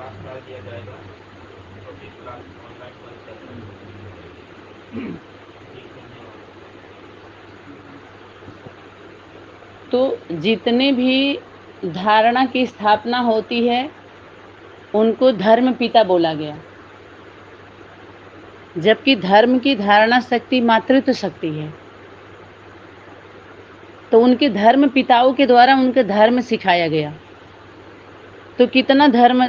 Class लगा दिया जाएगा, तो भी क्लास ऑनलाइन बंद कर देंगे। ठीक, धन्यवाद। तो जितने भी धारणा की स्थापना होती है उनको धर्म पिता बोला गया, जबकि धर्म की धारणा शक्ति मातृत्व शक्ति है। तो उनके धर्म पिताओं के द्वारा उनके धर्म सिखाया गया। तो कितना धर्म,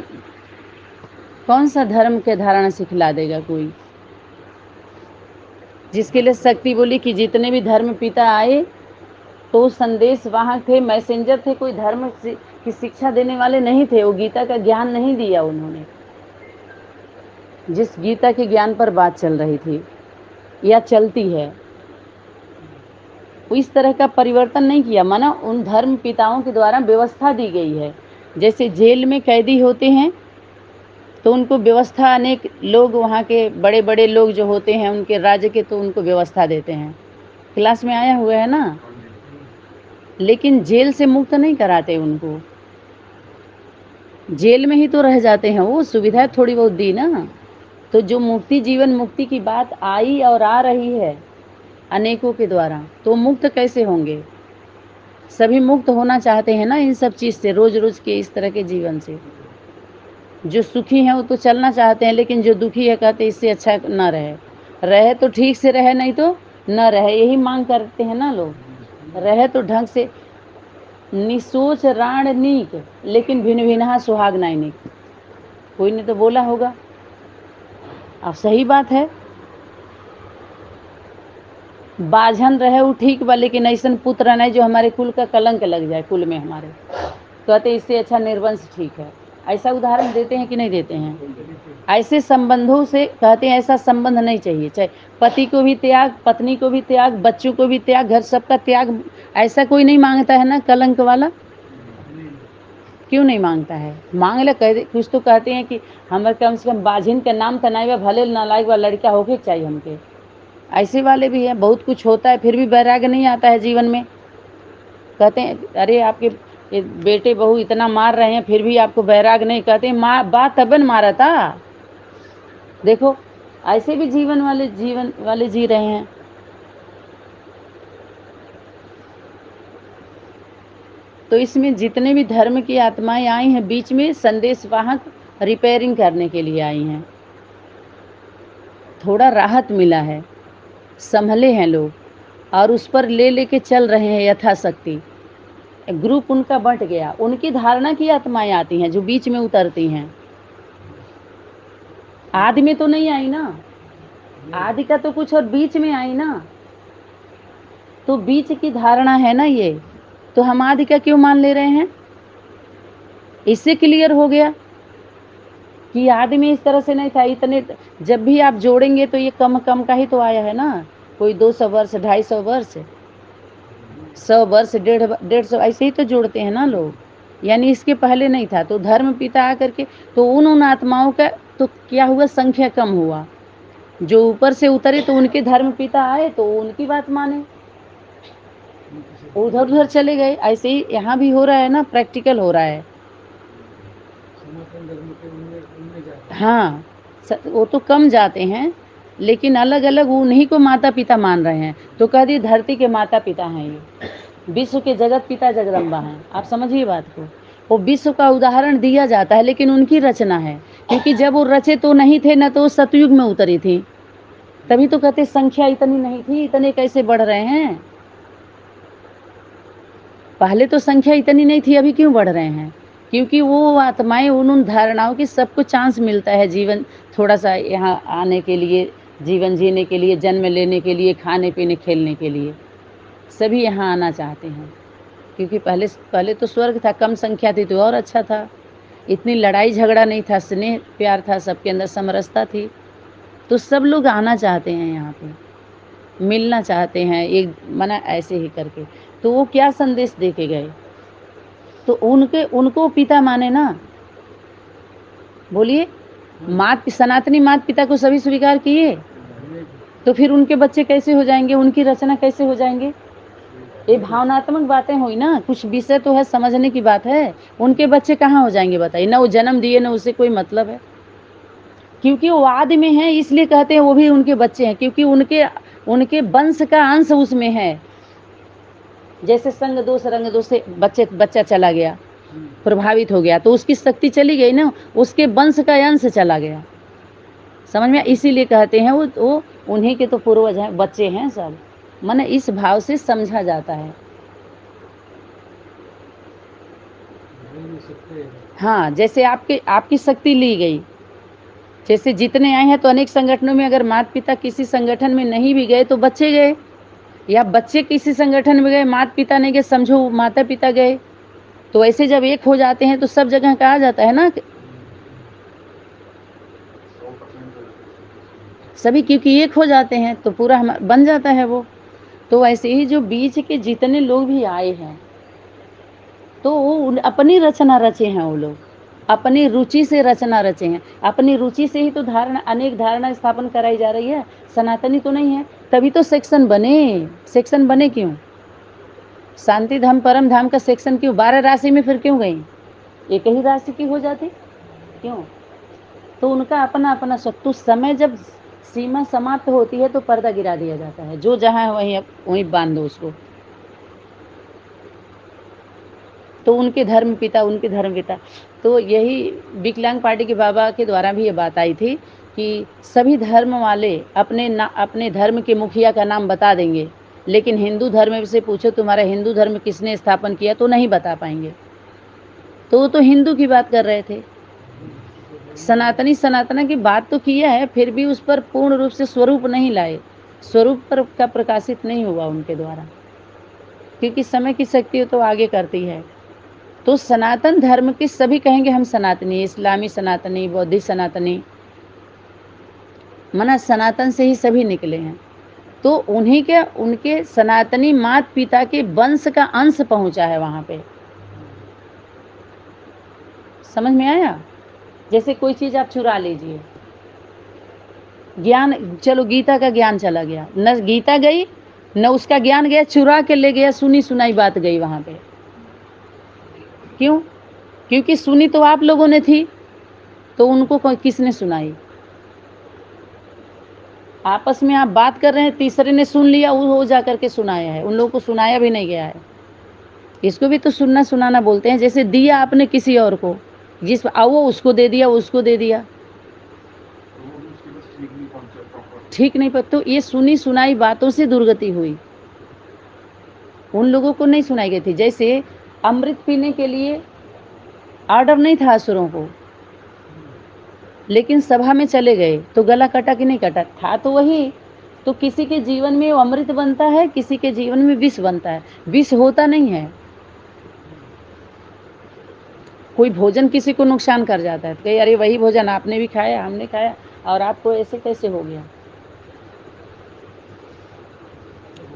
कौन सा धर्म के धारणा सिखला देगा कोई? जिसके लिए शक्ति बोली कि जितने भी धर्म पिता आए तो संदेश वाहक थे, मैसेंजर थे, कोई धर्म की शिक्षा देने वाले नहीं थे। वो गीता का ज्ञान नहीं दिया उन्होंने, जिस गीता के ज्ञान पर बात चल रही थी या चलती है, इस तरह का परिवर्तन नहीं किया। माना उन धर्म पिताओं के द्वारा व्यवस्था दी गई है। जैसे जेल में कैदी होते हैं तो उनको व्यवस्था, अनेक लोग वहाँ के बड़े बड़े लोग जो होते हैं उनके राज्य के, तो उनको व्यवस्था देते हैं। क्लास में आया हुआ है ना। लेकिन जेल से मुक्त नहीं कराते उनको, जेल में ही तो रह जाते हैं। वो सुविधा थोड़ी बहुत दी ना। तो जो मुक्ति, जीवन मुक्ति की बात आई और आ रही है अनेकों के द्वारा, तो मुक्त कैसे होंगे? सभी मुक्त होना चाहते हैं ना इन सब चीज से, रोज रोज के इस तरह के जीवन से। जो सुखी हैं वो तो चलना चाहते हैं, लेकिन जो दुखी है कहते इससे अच्छा ना रहे, रहे तो ठीक से रहे, नहीं तो न रहे, यही मांग करते हैं ना लोग। रहे तो ढंग से, निसोच राण नीक, लेकिन भिन भिनहा सुहाग नाई नीक। कोई ने तो बोला होगा, अब सही बात है। बाझन रहे वो ठीक बा, लेकिन ऐसा पुत्र नहीं जो हमारे कुल का कलंक लग जाए, कुल में हमारे। कहते इससे अच्छा निर्वंश ठीक है। ऐसा उदाहरण देते हैं कि नहीं देते हैं? ऐसे संबंधों से कहते हैं ऐसा संबंध नहीं चाहिए। चाहे पति को भी त्याग, पत्नी को भी त्याग, बच्चों को भी त्याग, घर सबका त्याग, ऐसा कोई नहीं मांगता है ना कलंक वाला। क्यों नहीं मांगता है? मांग ले, कह कुछ तो कहते हैं कि हमारे कम से कम बाझिन के नाम तनाई भले नालायक वा लड़का होके चाहिए हमके। ऐसे वाले भी हैं, बहुत कुछ होता है फिर भी वैराग्य नहीं आता है जीवन में। कहते हैं अरे आपके बेटे बहू इतना मार रहे हैं फिर भी आपको वैराग नहीं। कहते हैं माँ बात तब न मारा था। देखो ऐसे भी जीवन वाले जी रहे हैं। तो इसमें जितने भी धर्म की आत्माएं आई हैं बीच में, संदेश वाहक रिपेयरिंग करने के लिए आई हैं। थोड़ा राहत मिला है, संभले हैं लोग और उस पर ले लेके चल रहे हैं यथाशक्ति। ग्रुप उनका बंट गया, उनकी धारणा की आत्माएं आती हैं जो बीच में उतरती हैं। आदि में तो नहीं आई ना, आदि का तो कुछ और बीच में आई ना। तो बीच की धारणा है ना ये, तो हम आदि का क्यों मान ले रहे हैं? इससे क्लियर हो गया कि आदि में इस तरह से नहीं था। इतने जब भी आप जोड़ेंगे तो ये कम कम का ही तो आया है ना। कोई 200 वर्ष, 250 वर्ष, 100 वर्ष, 150 ऐसे ही तो जोड़ते हैं ना लोग। यानी इसके पहले नहीं था। तो धर्म पिता आकर के तो उन आत्माओं का तो क्या हुआ, संख्या कम हुआ। जो ऊपर से उतरे तो उनके धर्म पिता आए तो उनकी बात माने, उधर उधर चले गए। ऐसे ही यहाँ भी हो रहा है ना, प्रैक्टिकल हो रहा है। हाँ, वो तो कम जाते हैं, लेकिन अलग अलग उन्हीं को माता पिता मान रहे हैं। तो कह दिए धरती के माता पिता हैं ये, विश्व के जगत पिता जगदम्बा हैं। आप समझिए बात को। वो विश्व का उदाहरण दिया जाता है लेकिन उनकी रचना है, क्योंकि जब वो रचे तो नहीं थे ना, तो वो सतयुग में उतरी थी। तभी तो कहते संख्या इतनी नहीं थी, इतने कैसे बढ़ रहे हैं। पहले तो संख्या इतनी नहीं थी, अभी क्यों बढ़ रहे हैं? क्योंकि वो आत्माएं उन धारणाओं की सबको चांस मिलता है जीवन थोड़ा सा यहाँ आने के लिए, जीवन जीने के लिए, जन्म लेने के लिए, खाने पीने खेलने के लिए सभी यहाँ आना चाहते हैं। क्योंकि पहले तो स्वर्ग था, कम संख्या थी तो और अच्छा था। इतनी लड़ाई झगड़ा नहीं था, स्नेह प्यार था, सबके अंदर समरसता थी। तो सब लोग आना चाहते हैं यहाँ पे, मिलना चाहते हैं एक मना ऐसे ही करके। तो वो क्या संदेश दे के गए? तो उनको पिता माने ना। बोलिए, सनातनी माता पिता को सभी स्वीकार किए, तो फिर उनके बच्चे कैसे हो जाएंगे? उनकी रचना कैसे हो जाएंगे? ये भावनात्मक बातें हुई ना, कुछ विषय तो है, समझने की बात है। उनके बच्चे कहाँ हो जाएंगे बताइए, ना वो जन्म दिए ना उससे कोई मतलब है, क्योंकि वो वाद में है, इसलिए कहते हैं वो भी उनके बच्चे हैं, क्योंकि उनके वंश का अंश उसमें है। जैसे संग दोष रंग दोष से बच्चा चला गया, प्रभावित हो गया, तो उसकी शक्ति चली गई ना, उसके वंश का अंश चला गया, समझ में। इसीलिए कहते हैं वो उन्हीं के तो पूर्वज हैं, बच्चे हैं सब, माने इस भाव से समझा जाता है। हाँ, जैसे आपकी शक्ति ली गई, जैसे जितने आए हैं, तो अनेक संगठनों में अगर माता पिता किसी संगठन में नहीं भी गए तो बच्चे गए, या बच्चे किसी संगठन में गए, माता पिता नहीं गए, समझो माता पिता गए, तो ऐसे जब एक हो जाते हैं तो सब जगह कहा जाता है ना सभी, क्योंकि एक हो जाते हैं तो पूरा बन जाता है वो। तो ऐसे ही जो बीच के जितने लोग भी आए हैं, तो वो अपनी रचना रचे हैं, वो लोग अपनी रुचि से रचना रचे हैं, अपनी रुचि से ही तो अनेक धारणा स्थापन कराई जा रही है, सनातनी तो नहीं है, तभी तो सेक्शन बने क्यों? शांति धाम परम धाम का सेक्शन क्यों? 12 राशि में फिर क्यों गई? एक ही राशि की हो जाती क्यों? तो उनका अपना अपना शत्रु, समय जब सीमा समाप्त होती है तो पर्दा गिरा दिया जाता है, जो जहां है वहीं बांध दो उसको। तो उनके धर्म पिता, तो यही विकलांग पार्टी के बाबा के द्वारा भी ये बात आई थी कि सभी धर्म वाले अपने धर्म के मुखिया का नाम बता देंगे, लेकिन हिंदू धर्म से पूछो तुम्हारा हिंदू धर्म किसने स्थापन किया, तो नहीं बता पाएंगे। तो वो तो हिंदू की बात कर रहे थे, सनातना की बात तो किया है, फिर भी उस पर पूर्ण रूप से स्वरूप नहीं लाए, स्वरूप पर का प्रकाशित नहीं हुआ उनके द्वारा, क्योंकि समय की शक्ति तो आगे करती है। तो सनातन धर्म के सभी कहेंगे हम सनातनी, इस्लामी सनातनी, बौद्धिक सनातनी, मना सनातन से ही सभी निकले हैं। तो उनके सनातनी माता पिता के वंश का अंश पहुंचा है वहां पे, समझ में आया? जैसे कोई चीज आप चुरा लीजिए, ज्ञान, चलो गीता का ज्ञान चला गया, न गीता गई न उसका ज्ञान गया, चुरा के ले गया, सुनी सुनाई बात गई वहां पे। क्यों? क्योंकि सुनी तो आप लोगों ने थी, तो उनको किसने सुनाई? आपस में आप बात कर रहे हैं, तीसरे ने सुन लिया, वो जा करके सुनाया है, उन लोगों को सुनाया भी नहीं गया है। इसको भी तो सुनना सुनाना बोलते हैं। जैसे दिया आपने किसी और को, जिस वो उसको दे दिया, ठीक नहीं पर, तो ये सुनी सुनाई बातों से दुर्गति हुई, उन लोगों को नहीं सुनाई गई थी। जैसे अमृत पीने के लिए ऑर्डर नहीं था असुरों को, लेकिन सभा में चले गए तो गला कटा कि नहीं कटा? था तो वही। तो किसी के जीवन में वो अमृत बनता है, किसी के जीवन में विष बनता है, विष होता नहीं है। कोई भोजन किसी को नुकसान कर जाता है तो कहे अरे वही भोजन आपने भी खाया, हमने खाया, और आपको ऐसे कैसे हो गया?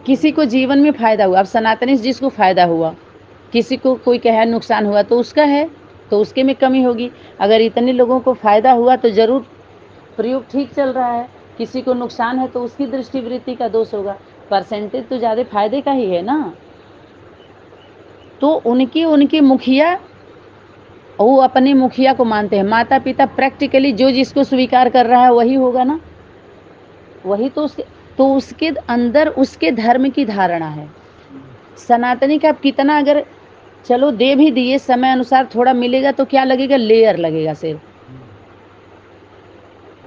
किसी को जीवन में फायदा हुआ, अब सनातनी जिसको फायदा हुआ, किसी को कोई कहे नुकसान हुआ, तो उसका है, तो उसके में कमी होगी। अगर इतने लोगों को फायदा हुआ तो जरूर प्रयोग ठीक चल रहा है, किसी को नुकसान है तो उसकी दृष्टिवृत्ति का दोष होगा, परसेंटेज तो ज्यादा फायदे का ही है ना। तो उनके मुखिया, वो अपने मुखिया को मानते हैं, माता पिता प्रैक्टिकली जो जिसको स्वीकार कर रहा है वही होगा ना, वही तो उसके अंदर उसके धर्म की धारणा है। सनातनी का कितना अगर चलो दे भी दिए, समय अनुसार थोड़ा मिलेगा तो क्या लगेगा? लेयर लगेगा सिर्फ।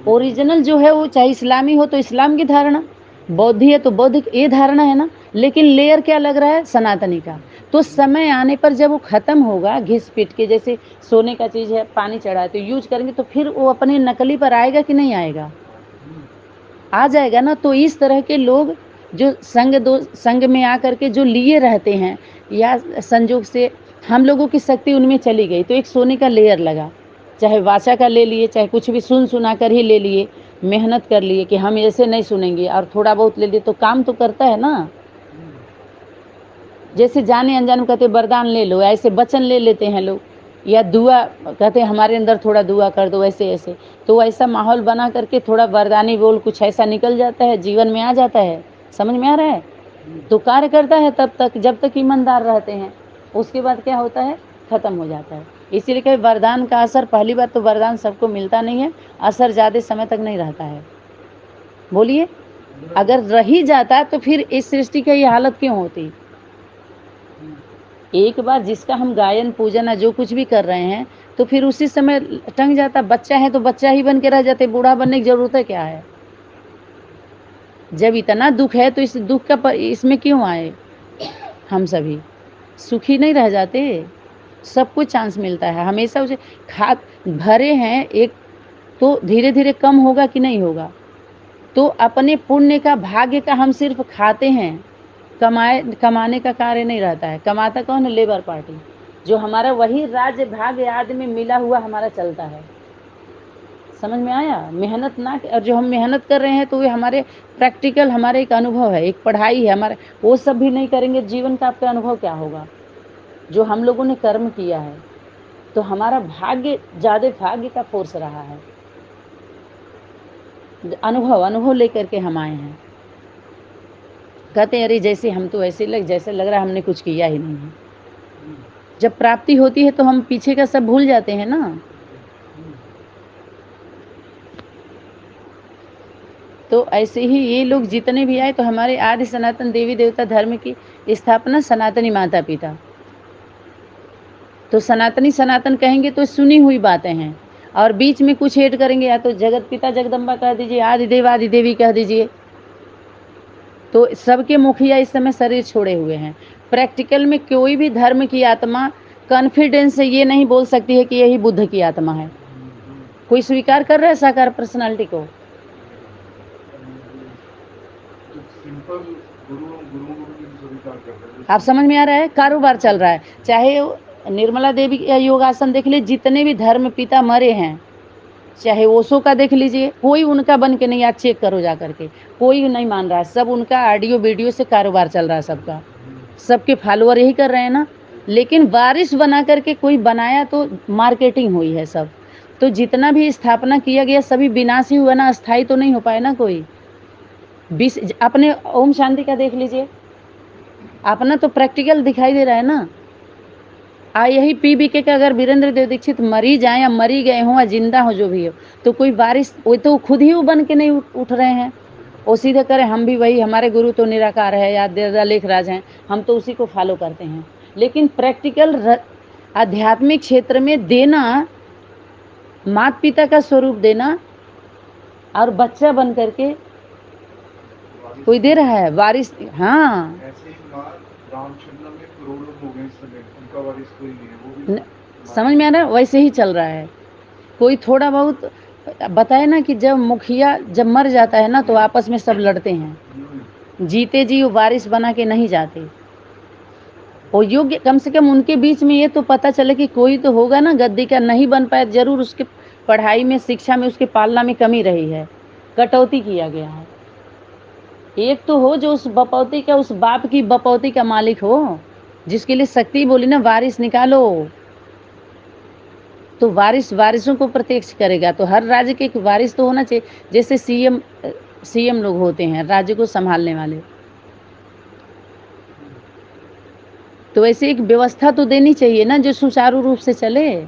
ओरिजिनल जो है वो चाहे इस्लामी हो तो इस्लाम की धारणा, बौद्धी है तो बौद्धिक, ये धारणा है ना, लेकिन लेयर क्या लग रहा है? सनातनी का। तो समय आने पर जब वो खत्म होगा, घिस पिट के, जैसे सोने का चीज है, पानी चढ़ाए तो यूज करेंगे, तो फिर वो अपने नकली पर आएगा कि नहीं आएगा? आ जाएगा ना। तो इस तरह के लोग जो संग में आकर के जो लिए रहते हैं, या संजोग से हम लोगों की शक्ति उनमें चली गई, तो एक सोने का लेयर लगा, चाहे वाचा का ले लिए, चाहे कुछ भी सुना कर ही ले लिए, मेहनत कर लिए कि हम ऐसे नहीं सुनेंगे, और थोड़ा बहुत ले लिए तो काम तो करता है ना। जैसे जाने अनजाने कहते वरदान ले लो, ऐसे वचन ले लेते हैं लोग, या दुआ कहते हैं हमारे अंदर थोड़ा दुआ कर दो, ऐसे ऐसे, तो ऐसा माहौल बना करके थोड़ा वरदानी बोल कुछ ऐसा निकल जाता है, जीवन में आ जाता है। समझ में आ रहा है? तो कार्य करता है तब तक जब तक ईमानदार रहते हैं, उसके बाद क्या होता है, खत्म हो जाता है। इसीलिए कहीं वरदान का असर, पहली बात तो वरदान सबको मिलता नहीं है, असर ज्यादा समय तक नहीं रहता है। बोलिए, अगर रही जाता तो फिर इस सृष्टि की ये हालत क्यों होती। एक बार जिसका हम गायन पूजन जो कुछ भी कर रहे हैं, तो फिर उसी समय टंग जाता। बच्चा है तो बच्चा ही बन के रह जाते, बूढ़ा बनने की जरूरत है क्या है। जब इतना दुख है तो इस दुख का इसमें क्यों आए। हम सभी सुखी नहीं रह जाते, सबको चांस मिलता है हमेशा। उसे खाद भरे हैं एक, तो धीरे धीरे कम होगा कि नहीं होगा। तो अपने पुण्य का, भाग्य का हम सिर्फ खाते हैं, कमाने का कार्य नहीं रहता है। कमाता कौन है, लेबर पार्टी। जो हमारा वही राज्य भाग्य आदि में मिला हुआ हमारा चलता है। समझ में आया। मेहनत ना, और जो हम मेहनत कर रहे हैं तो वे हमारे प्रैक्टिकल, हमारे एक अनुभव है, एक पढ़ाई है हमारे। वो सब भी नहीं करेंगे, जीवन का आपका अनुभव क्या होगा। जो हम लोगों ने कर्म किया है, तो हमारा भाग्य, ज्यादा भाग्य का फोर्स रहा है। अनुभव लेकर के हम आए हैं। कहते हैं अरे जैसे हम तो ऐसे जैसे लग रहा है हमने कुछ किया ही नहीं है। जब प्राप्ति होती है तो हम पीछे का सब भूल जाते हैं ना। तो ऐसे ही ये लोग जितने भी आए, तो हमारे आदि सनातन देवी देवता धर्म की स्थापना सनातनी माता पिता। तो सनातनी सनातन कहेंगे तो सुनी हुई बातें हैं, और बीच में कुछ ऐड करेंगे, या तो जगत पिता जगदम्बा कह दीजिए, आदि देव आदि देवी कह दीजिए। तो सबके मुखिया इस समय शरीर छोड़े हुए हैं। प्रैक्टिकल में कोई भी धर्म की आत्मा कॉन्फिडेंस से ये नहीं बोल सकती है कि यही बुद्ध की आत्मा है। कोई स्वीकार कर रहा है साकार पर्सनालिटी को। आप समझ में आ रहा है, कारोबार चल रहा है। चाहे निर्मला देवी का योगासन देख लीजिए, जितने भी धर्म पिता मरे हैं, चाहे ओशो का देख लीजिए, कोई उनका बन के नहीं। आज चेक करो जा करके, कोई नहीं मान रहा है। सब उनका ऑडियो वीडियो से कारोबार चल रहा है सबका, सबके फॉलोअर यही कर रहे हैं ना। लेकिन वारिस बना करके कोई बनाया तो मार्केटिंग हुई है सब। तो जितना भी स्थापना किया गया सभी विनाश ही हुआ ना, अस्थाई तो नहीं हो पाए ना कोई। अपने ओम शांति का देख लीजिए, अपना तो प्रैक्टिकल दिखाई दे रहा है ना। यही पीबीके का अगर वीरेंद्र देव दीक्षित मरी जाए या मरी गए हों या जिंदा हो, जो भी हो, तो कोई बारिश, वो तो खुद ही बन के नहीं उठ रहे हैं। वो सीधे करें हम भी वही, हमारे गुरु तो निराकार है या देवदा लेखराज हैं, हम तो उसी को फॉलो करते हैं। लेकिन प्रैक्टिकल आध्यात्मिक क्षेत्र में देना, माता पिता का स्वरूप देना, और बच्चा बन करके कोई दे रहा है वारिस। हाँ, ऐसे ही रामचंद्र में करोड़ों हो गए इस समय, उनका वारिस कोई नहीं है, वो भी समझ में आ रहा है। वैसे ही चल रहा है। कोई थोड़ा बहुत बताए ना कि जब मुखिया जब मर जाता है ना, तो आपस में सब लड़ते हैं। जीते जी वो वारिस बना के नहीं जाते। वो योग्य, कम से कम उनके बीच में ये तो पता चले कि कोई तो होगा ना गद्दी का। नहीं बन पाए, जरूर उसके पढ़ाई में, शिक्षा में, उसके पालना में कमी रही है, कटौती किया गया है। एक तो हो जो उस बपौती का, उस बाप की बपौती का मालिक हो, जिसके लिए शक्ति बोली ना, वारिस निकालो। तो वारिसों को प्रत्यक्ष करेगा। तो हर राज्य के एक वारिस तो होना चाहिए। जैसे सीएम लोग होते हैं राज्य को संभालने वाले, तो ऐसे एक व्यवस्था तो देनी चाहिए ना जो सुचारू रूप से चले।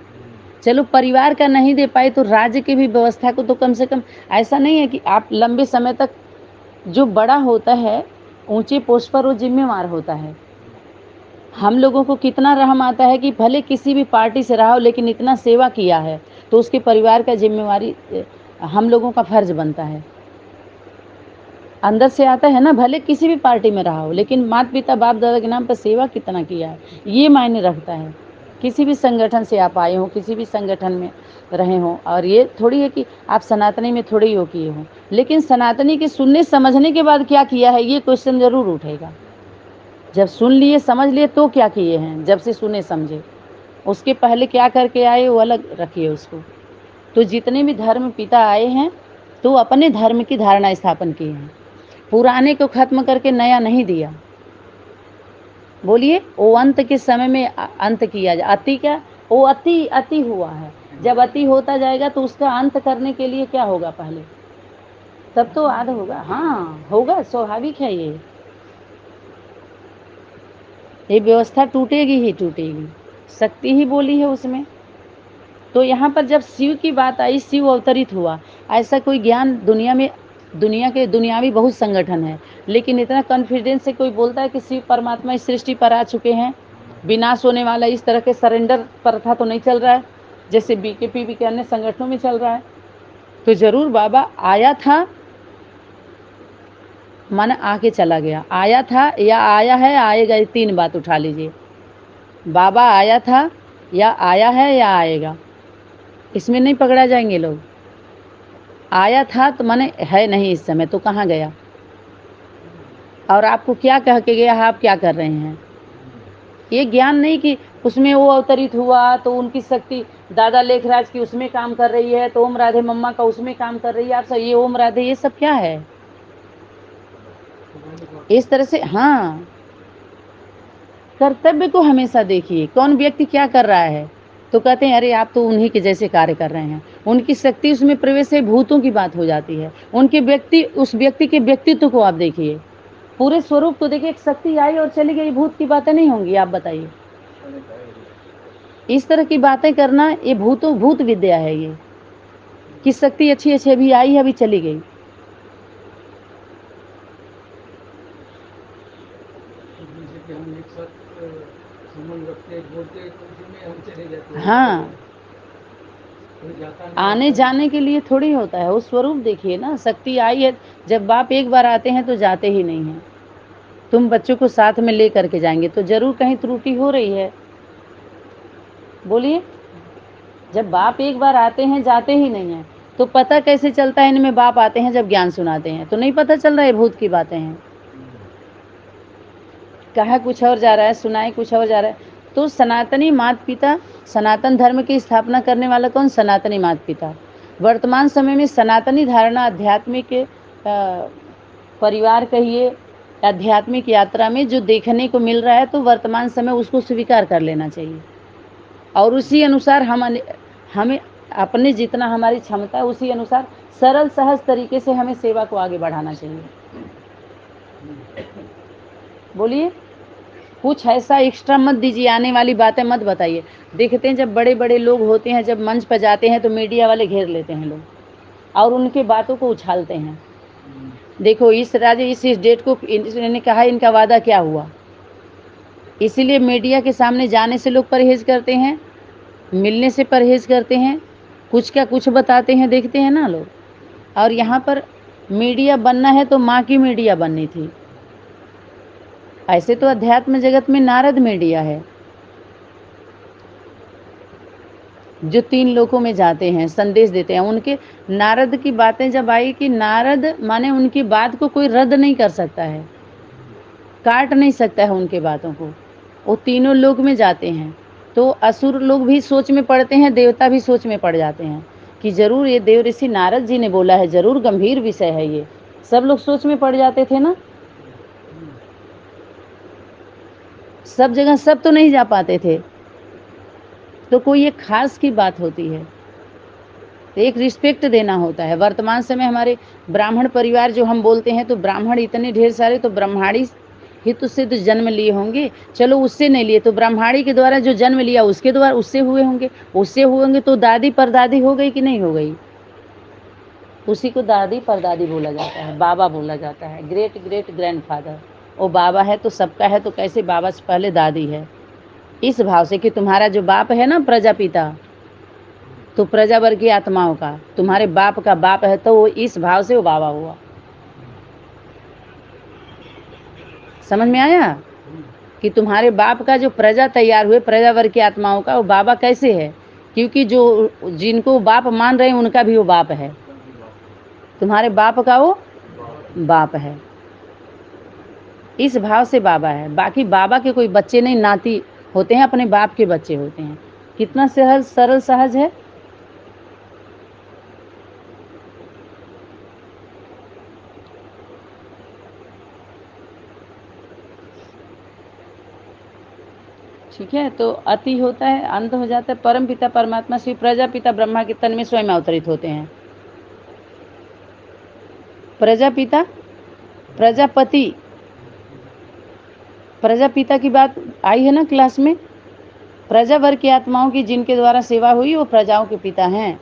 चलो परिवार का नहीं दे पाए तो राज्य की भी व्यवस्था को तो कम से कम। ऐसा नहीं है कि आप लंबे समय तक, जो बड़ा होता है ऊंचे पोस्ट पर, वो जिम्मेवार होता है। हम लोगों को कितना रहम आता है कि भले किसी भी पार्टी से रहा हो, लेकिन इतना सेवा किया है तो उसके परिवार का जिम्मेवारी हम लोगों का फर्ज बनता है। अंदर से आता है ना, भले किसी भी पार्टी में रहा हो, लेकिन माता पिता बाप दादा के नाम पर सेवा कितना किया है, ये मायने रखता है। किसी भी संगठन से आप आए हो, किसी भी संगठन में रहे हो, और ये थोड़ी है कि आप सनातनी में थोड़ी हो किए हो। लेकिन सनातनी के सुनने समझने के बाद क्या किया है, ये क्वेश्चन जरूर उठेगा। जब सुन लिए समझ लिए तो क्या किए हैं, जब से सुने समझे, उसके पहले क्या करके आए वो अलग रखिए उसको। तो जितने भी धर्म पिता आए हैं, तो अपने धर्म की धारणा स्थापन किए हैं। पुराने को खत्म करके नया नहीं दिया। बोलिए, वो अंत के समय में अंत किया जाए। अति का, वो अति हुआ है। जब अति होता जाएगा तो उसका अंत करने के लिए क्या होगा पहले, तब तो आद होगा। हाँ होगा, स्वाभाविक है ये। ये व्यवस्था टूटेगी ही टूटेगी, शक्ति ही बोली है उसमें। तो यहाँ पर जब शिव की बात आई, शिव अवतरित हुआ, ऐसा कोई ज्ञान दुनिया में, दुनिया के दुनियावी बहुत संगठन है, लेकिन इतना कॉन्फिडेंस से कोई बोलता है कि शिव परमात्मा इस सृष्टि पर आ चुके हैं, विनाश होने वाला, इस तरह के सरेंडर प्रथा तो नहीं चल रहा है जैसे बीकेपी के अन्य संगठनों में चल रहा है। तो जरूर बाबा आया था, माना आके चला गया, आया था या आया है आएगा, ये 3 बात उठा लीजिए। बाबा आया था या आया है या आएगा, इसमें नहीं पकड़ा जाएंगे लोग। आया था तो माने है नहीं इस समय, तो कहाँ गया, और आपको क्या कह के गया है, आप क्या कर रहे हैं। ये ज्ञान नहीं कि उसमें वो अवतरित हुआ तो उनकी शक्ति दादा लेखराज की उसमें काम कर रही है, तो ओम राधे मम्मा का उसमें काम कर रही है, आप सब ये ओम राधे ये सब क्या है, इस तरह से। हाँ, कर्तव्य को हमेशा देखिए, कौन व्यक्ति क्या कर रहा है, तो कहते हैं अरे आप तो उन्हीं के जैसे कार्य कर रहे हैं, उनकी शक्ति उसमें प्रवेश है, भूतों की बात हो जाती है। उनके व्यक्ति, उस व्यक्ति के व्यक्तित्व को आप देखिए, पूरे स्वरूप को देखिए, एक शक्ति आई और चली गई, भूत की बातें नहीं होंगी, आप बताइए। इस तरह की बातें करना ये भूत विद्या है, ये कि शक्ति अच्छी अच्छी अभी आई है अभी चली गई। हम एक साथ संबंध रखते बोलते तो उसी में हम चले जाते हैं। हाँ, आने जाने के लिए थोड़ी होता है, वो स्वरूप देखिए ना, शक्ति आई है। जब बाप एक बार आते हैं तो जाते ही नहीं हैं। तुम बच्चों को साथ में ले करके जाएंगे तो जरूर कहीं त्रुटि हो रही है, बोलिए। जब बाप एक बार आते हैं जाते ही नहीं हैं, तो पता कैसे चलता है इनमें बाप आते हैं जब ज्ञान सुनाते हैं, तो नहीं पता चल रहा है भूत की बातें हैं। कहा कुछ और जा रहा है, सुनाए कुछ और जा रहा है। तो सनातनी माता पिता, सनातन धर्म की स्थापना करने वाला कौन, सनातनी माता पिता। वर्तमान समय में सनातनी धारणा आध्यात्मिक परिवार कहिए, आध्यात्मिक यात्रा में जो देखने को मिल रहा है, तो वर्तमान समय उसको स्वीकार कर लेना चाहिए, और उसी अनुसार हमें अपने जितना हमारी क्षमता है उसी अनुसार सरल सहज तरीके से हमें सेवा को आगे बढ़ाना चाहिए। बोलिए, कुछ ऐसा एक्स्ट्रा मत दीजिए, आने वाली बातें मत बताइए। देखते हैं जब बड़े बड़े लोग होते हैं, जब मंच पर जाते हैं तो मीडिया वाले घेर लेते हैं लोग और उनके बातों को उछालते हैं। देखो इस डेट को इन्होंने कहा, इनका वादा क्या हुआ। इसीलिए मीडिया के सामने जाने से लोग परहेज करते हैं, मिलने से परहेज करते हैं, कुछ का कुछ बताते हैं, देखते हैं ना लोग। और यहाँ पर मीडिया बनना है तो माँ की मीडिया बननी थी। ऐसे तो अध्यात्म जगत में नारद मीडिया है, जो 3 लोकों में जाते हैं, संदेश देते हैं। उनके नारद की बातें जब आई कि नारद माने उनकी बात को कोई रद्द नहीं कर सकता है, काट नहीं सकता है उनके बातों को। वो तीनों लोक में जाते हैं, तो असुर लोग भी सोच में पड़ते हैं, देवता भी सोच में पड़ जाते हैं कि जरूर ये देव ऋषि नारद जी ने बोला है, जरूर गंभीर विषय है ये। सब लोग सोच में पड़ जाते थे ना, सब जगह सब तो नहीं जा पाते थे, तो कोई एक खास की बात होती है, तो एक रिस्पेक्ट देना होता है। वर्तमान समय हमारे ब्राह्मण परिवार जो हम बोलते हैं, तो ब्राह्मण इतने ढेर सारे, तो ब्रह्माणी हित से तो जन्म लिए होंगे, चलो उससे नहीं लिए तो ब्रह्माणी के द्वारा जो जन्म लिया उसके द्वारा उससे हुए होंगे, तो दादी परदादी हो गई कि नहीं हो गई, उसी को दादी परदादी बोला जाता है, बाबा बोला जाता है, ग्रेट ग्रेट ग्रैंडफादर। वो बाबा है तो सबका है, तो कैसे बाबा से पहले दादी है, इस भाव से कि तुम्हारा जो बाप है ना प्रजापिता, तो प्रजा वर्ग की आत्माओं का तुम्हारे बाप का बाप है, तो वो इस भाव से वो बाबा हुआ। समझ में आया कि तुम्हारे बाप का जो प्रजा तैयार हुए, प्रजा वर्ग की आत्माओं का, वो बाबा कैसे है, क्योंकि जो जिनको बाप मान रहे हैं उनका भी वो बाप है, तुम्हारे बाप का वो बाप है, इस भाव से बाबा है। बाकी बाबा के कोई बच्चे नहीं, नाती होते हैं, अपने बाप के बच्चे होते हैं। कितना सहज, सरल सहज है। ठीक है, तो अति होता है, अंत हो जाता है। परम पिता परमात्मा श्री प्रजापिता ब्रह्मा के तन में स्वयं अवतरित होते हैं। प्रजापिता, प्रजापति, प्रजापिता की बात आई है ना क्लास में। प्रजा वर्ग की आत्माओं की जिनके द्वारा सेवा हुई वो प्रजाओं के पिता हैं,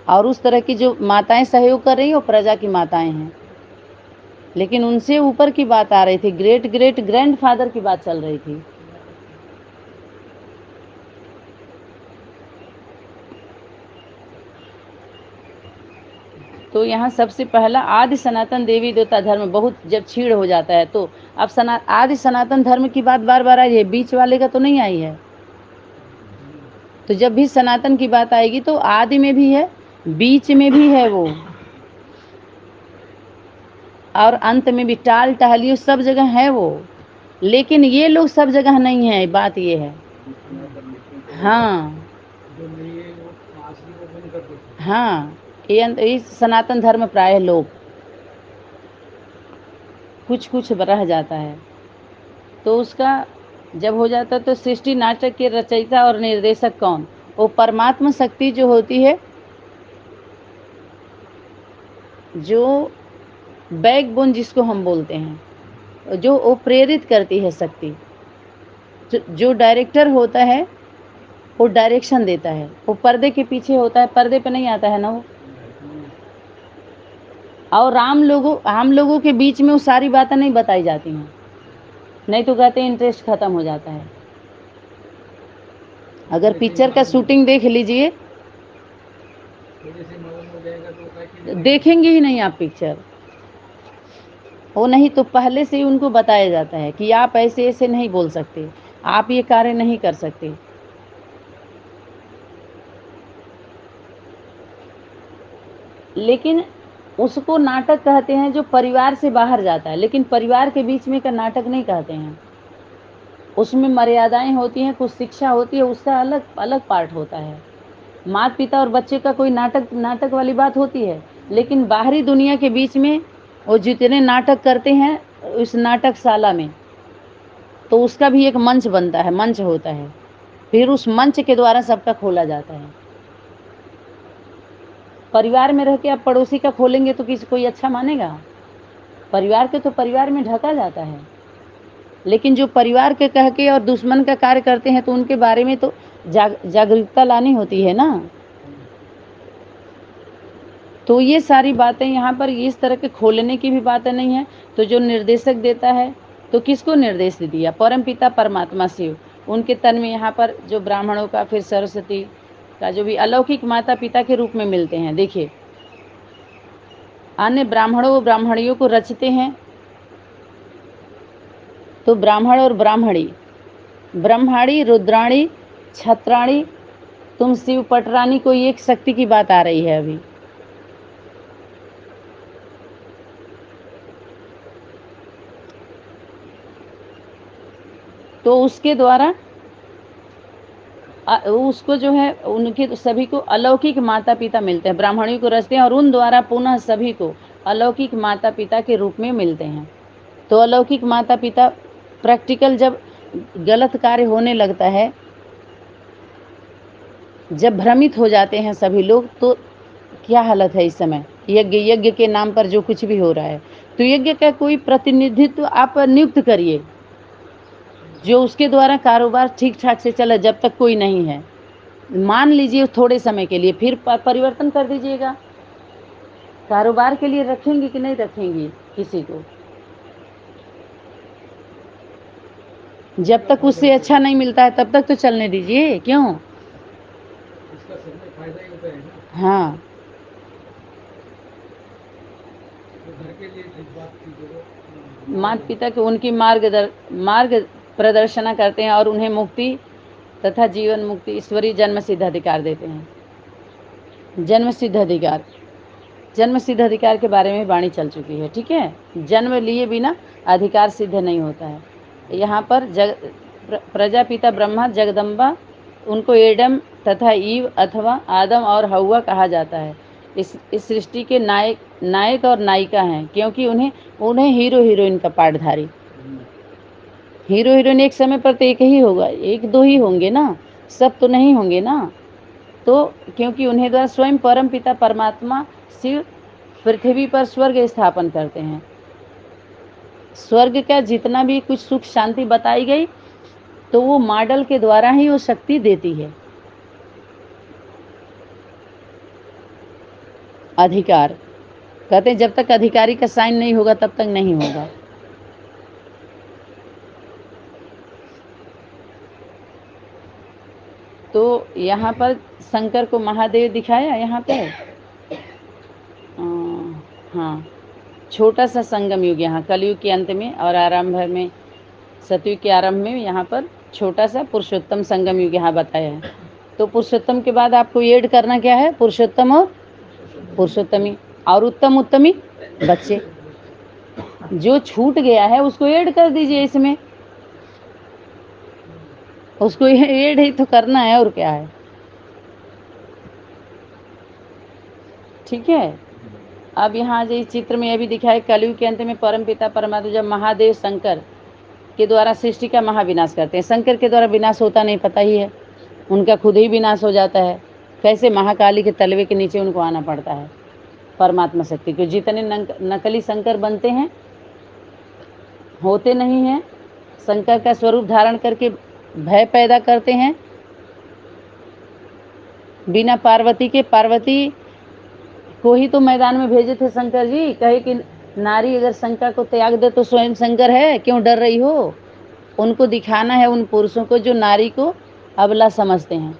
और उस तरह की जो माताएं सहयोग कर रही हैं वो प्रजा की माताएं हैं। लेकिन उनसे ऊपर की बात आ रही थी, ग्रेट ग्रेट ग्रैंडफादर की बात चल रही थी। तो यहाँ सबसे पहला आदि सनातन देवी देवता धर्म बहुत जब छीड़ हो जाता है तो अब आदि सनातन धर्म की बात बार बार आई है, बीच वाले का तो नहीं आई है। तो जब भी सनातन की बात आएगी तो आदि में भी है, बीच में भी है वो, और अंत में भी। टाल टहलियो सब जगह है वो, लेकिन ये लोग सब जगह नहीं है, बात ये है। हाँ हाँ, ये सनातन धर्म प्राय लोग कुछ कुछ रह जाता है। तो उसका जब हो जाता है तो सृष्टि नाटक के रचयिता और निर्देशक कौन? वो परमात्मा शक्ति जो होती है, जो बैकबोन जिसको हम बोलते हैं, जो वो प्रेरित करती है शक्ति। जो डायरेक्टर होता है वो डायरेक्शन देता है, वो पर्दे के पीछे होता है, पर्दे पे नहीं आता है ना वो। और हम लोगों के बीच में वो सारी बातें नहीं बताई जाती हैं, नहीं तो कहते हैं इंटरेस्ट खत्म हो जाता है। अगर पिक्चर का शूटिंग देख लीजिए, देखेंगे ही नहीं आप पिक्चर, वो नहीं तो पहले से ही उनको बताया जाता है कि आप ऐसे ऐसे नहीं बोल सकते, आप ये कार्य नहीं कर सकते। लेकिन उसको नाटक कहते हैं जो परिवार से बाहर जाता है, लेकिन परिवार के बीच में का नाटक नहीं कहते हैं। उसमें मर्यादाएं होती हैं, कुछ शिक्षा होती है, उसका अलग अलग पार्ट होता है। माता पिता और बच्चे का कोई नाटक वाली बात होती है, लेकिन बाहरी दुनिया के बीच में वो जितने नाटक करते हैं उस नाटकशाला में, तो उसका भी एक मंच बनता है, मंच होता है, फिर उस मंच के द्वारा सबका खोला जाता है। परिवार में रह के आप पड़ोसी का खोलेंगे तो कोई अच्छा मानेगा? परिवार के तो परिवार में ढका जाता है, लेकिन जो परिवार के कह के और दुश्मन का कार्य करते हैं तो उनके बारे में तो जागरूकता लानी होती है ना। तो ये सारी बातें यहाँ पर इस तरह के खोलने की भी बातें नहीं है। तो जो निर्देशक देता है तो किसको निर्देश दिया? परम पिता परमात्मा शिव। उनके तन में यहाँ पर जो ब्राह्मणों का, फिर सरस्वती का, जो भी अलौकिक माता पिता के रूप में मिलते हैं। देखिए, अन्य ब्राह्मणों व ब्राह्मणियों को रचते हैं तो ब्राह्मण और ब्राह्मणी, ब्रह्माणी, रुद्राणी, छत्राणी, तुम शिव पटरानी, कोई एक शक्ति की बात आ रही है अभी। तो उसके द्वारा उसको जो है उनके सभी को अलौकिक माता पिता मिलते हैं, ब्राह्मणों को रचते हैं और उन द्वारा पुनः सभी को अलौकिक माता पिता के रूप में मिलते हैं। तो अलौकिक माता पिता प्रैक्टिकल जब गलत कार्य होने लगता है, जब भ्रमित हो जाते हैं सभी लोग, तो क्या हालत है इस समय? यज्ञ के नाम पर जो कुछ भी हो रहा है, तो यज्ञ का कोई प्रतिनिधित्व आप नियुक्त करिए जो उसके द्वारा कारोबार ठीक ठाक से चले, जब तक कोई नहीं है। मान लीजिए थोड़े समय के लिए, फिर परिवर्तन कर दीजिएगा। कारोबार के लिए रखेंगे कि नहीं रखेंगे किसी को? जब तक उससे अच्छा नहीं मिलता है तब तक तो चलने दीजिए, क्यों? इसका सब में फायदा ही होता है ना। हाँ, तो घर के लिए ठीक बात की माता पिता के उनकी मार्ग प्रदर्शना करते हैं और उन्हें मुक्ति तथा जीवन मुक्ति ईश्वरीय जन्म सिद्ध अधिकार देते हैं। जन्म सिद्ध अधिकार, जन्म सिद्ध अधिकार के बारे में वाणी चल चुकी है, ठीक है। जन्म लिए बिना अधिकार सिद्ध नहीं होता है। यहाँ पर प्रजापिता ब्रह्मा जगदम्बा, उनको एडम तथा ईव अथवा आदम और हव्वा कहा जाता है। इस सृष्टि के नायक और नायिका हैं, क्योंकि उन्हें हीरो हीरोइन का पाठधारी। हीरो हीरोइन एक समय पर तो एक ही होगा, एक दो ही होंगे ना, सब तो नहीं होंगे ना। तो क्योंकि उन्हें द्वारा स्वयं परम पिता परमात्मा शिव पृथ्वी पर स्वर्ग स्थापन करते हैं। स्वर्ग का जितना भी कुछ सुख शांति बताई गई तो वो मॉडल के द्वारा ही वो शक्ति देती है। अधिकार कहते हैं जब तक अधिकारी का साइन नहीं होगा तब तक नहीं होगा। तो यहाँ पर शंकर को महादेव दिखाया यहाँ पे। हाँ, छोटा सा संगम युग यहाँ कलयुग के अंत में और आरंभ में, सतयुग के आरंभ में यहाँ पर छोटा सा पुरुषोत्तम संगम युग यहाँ बताया है। तो पुरुषोत्तम के बाद आपको ऐड करना क्या है? पुरुषोत्तम और पुरुषोत्तमी और उत्तम उत्तमी बच्चे। जो छूट गया है उसको ऐड कर दीजिए इसमें, उसको ऐड ही तो करना है और क्या है। ठीक है। अब यहाँ जो इस चित्र में यह भी दिखा है कलयुग के अंत में परमपिता परमात्मा जब महादेव शंकर के द्वारा सृष्टि का महाविनाश करते हैं। शंकर के द्वारा विनाश होता नहीं पता ही है, उनका खुद ही विनाश हो जाता है। कैसे? महाकाली के तलवे के नीचे उनको आना पड़ता है परमात्मा शक्ति को। जितने नकली शंकर बनते हैं होते नहीं हैं, शंकर का स्वरूप धारण करके भय पैदा करते हैं। बिना पार्वती के, पार्वती को ही तो मैदान में भेजे थे शंकर जी, कहे कि नारी अगर शंका को त्याग दे तो स्वयं शंकर है, क्यों डर रही हो। उनको दिखाना है उन पुरुषों को जो नारी को अबला समझते हैं,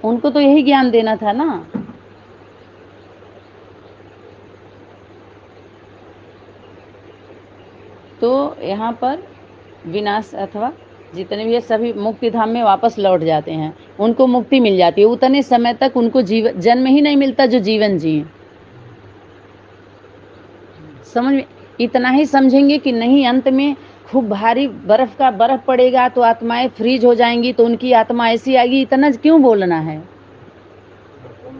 उनको तो यही ज्ञान देना था ना। तो यहाँ पर विनाश अथवा जितने भी है सभी मुक्ति धाम में वापस लौट जाते हैं, उनको मुक्ति मिल जाती है। उतने समय तक उनको जीवन जन्म ही नहीं मिलता जो जीवन जिए। समझ में इतना ही समझेंगे कि नहीं अंत में खूब भारी बर्फ का बर्फ पड़ेगा तो आत्माएं फ्रीज हो जाएंगी, तो उनकी आत्मा ऐसी आएगी। इतना क्यों बोलना है,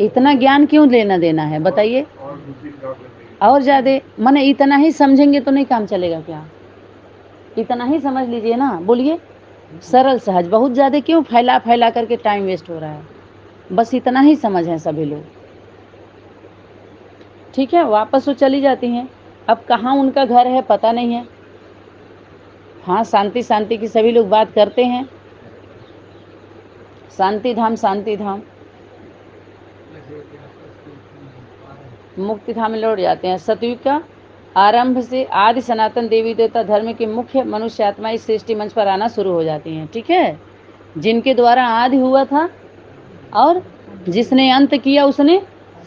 इतना ज्ञान क्यों लेना देना है बताइए। और ज्यादा माने इतना ही समझेंगे तो नहीं काम चलेगा क्या? इतना ही समझ लीजिए ना, बोलिए। सरल सहज, बहुत ज्यादा क्यों फैला फैला करके टाइम वेस्ट हो रहा है। बस इतना ही समझ है सभी लोग। ठीक है, वापस वो चली जाती हैं। अब कहाँ उनका घर है पता नहीं है। हाँ, शांति शांति की सभी लोग बात करते हैं, शांति धाम शांति धाम, मुक्ति धाम में लौट जाते हैं। सतयुग का आरंभ से आदि सनातन देवी देवता धर्म की मुख्य मनुष्य आत्मा इस सृष्टि मंच पर आना शुरू हो जाती हैं। ठीक है, जिनके द्वारा आदि हुआ था और जिसने अंत किया उसने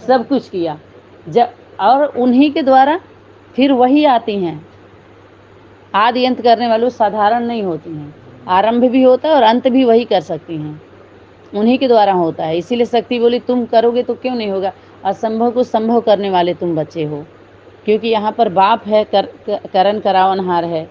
सब कुछ किया, जब और उन्हीं के द्वारा फिर वही आती हैं। आदि अंत करने वालों साधारण नहीं होती हैं, आरंभ भी होता है और अंत भी वही कर सकती हैं, उन्हीं के द्वारा होता है। इसीलिए शक्ति बोली तुम करोगे तो क्यों नहीं होगा, असंभव को संभव करने वाले तुम बच्चे हो। क्योंकि यहाँ पर बाप है, करण करावनहार है।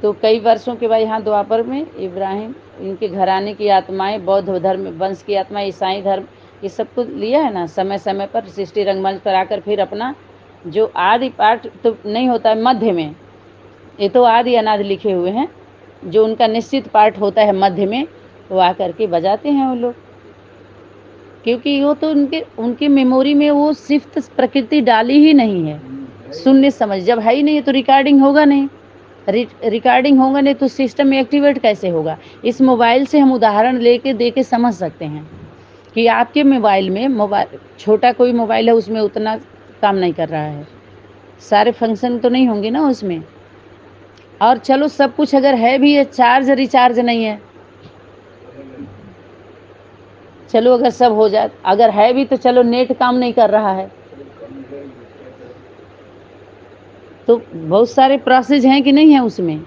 तो कई वर्षों के बाद यहाँ द्वापर में इब्राहिम, इनके घराने की आत्माएं, बौद्ध धर्म वंश की आत्मा, ईसाई धर्म, ये सब कुछ लिया है ना। समय समय पर सृष्टि रंगमंच पर आकर फिर अपना जो आदि पाठ तो नहीं होता है मध्य में, ये तो आदि अनादि लिखे हुए हैं, जो उनका निश्चित पाठ होता है मध्य में वो आकर के बजाते हैं वो लोग। क्योंकि वो तो उनके मेमोरी में वो सिर्फ प्रकृति डाली ही नहीं है, शून्य समझ। जब है ही नहीं तो रिकॉर्डिंग होगा नहीं, रिकॉर्डिंग होगा नहीं तो सिस्टम में एक्टिवेट कैसे होगा। इस मोबाइल से हम उदाहरण लेके दे के समझ सकते हैं कि आपके मोबाइल में छोटा कोई मोबाइल है उसमें उतना काम नहीं कर रहा है, सारे फंक्शन तो नहीं होंगे ना उसमें। और चलो सब कुछ अगर है भी है, चार्ज रिचार्ज नहीं है, चलो अगर सब हो जाए, अगर है भी तो चलो नेट काम नहीं कर रहा है, तो बहुत सारे प्रोसेस हैं कि नहीं है उसमें।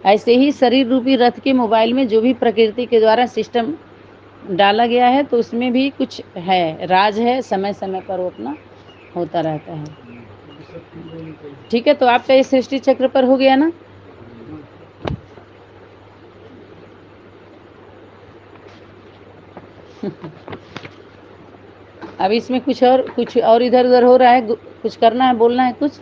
ऐसे ही शरीर रूपी रथ के मोबाइल में जो भी प्रकृति के द्वारा सिस्टम डाला गया है तो उसमें भी कुछ है, राज है, समय समय पर वो अपना होता रहता है। ठीक है, तो आपका ये सृष्टि चक्र पर हो गया ना। अब इसमें कुछ और इधर उधर हो रहा है, कुछ करना है, बोलना है कुछ।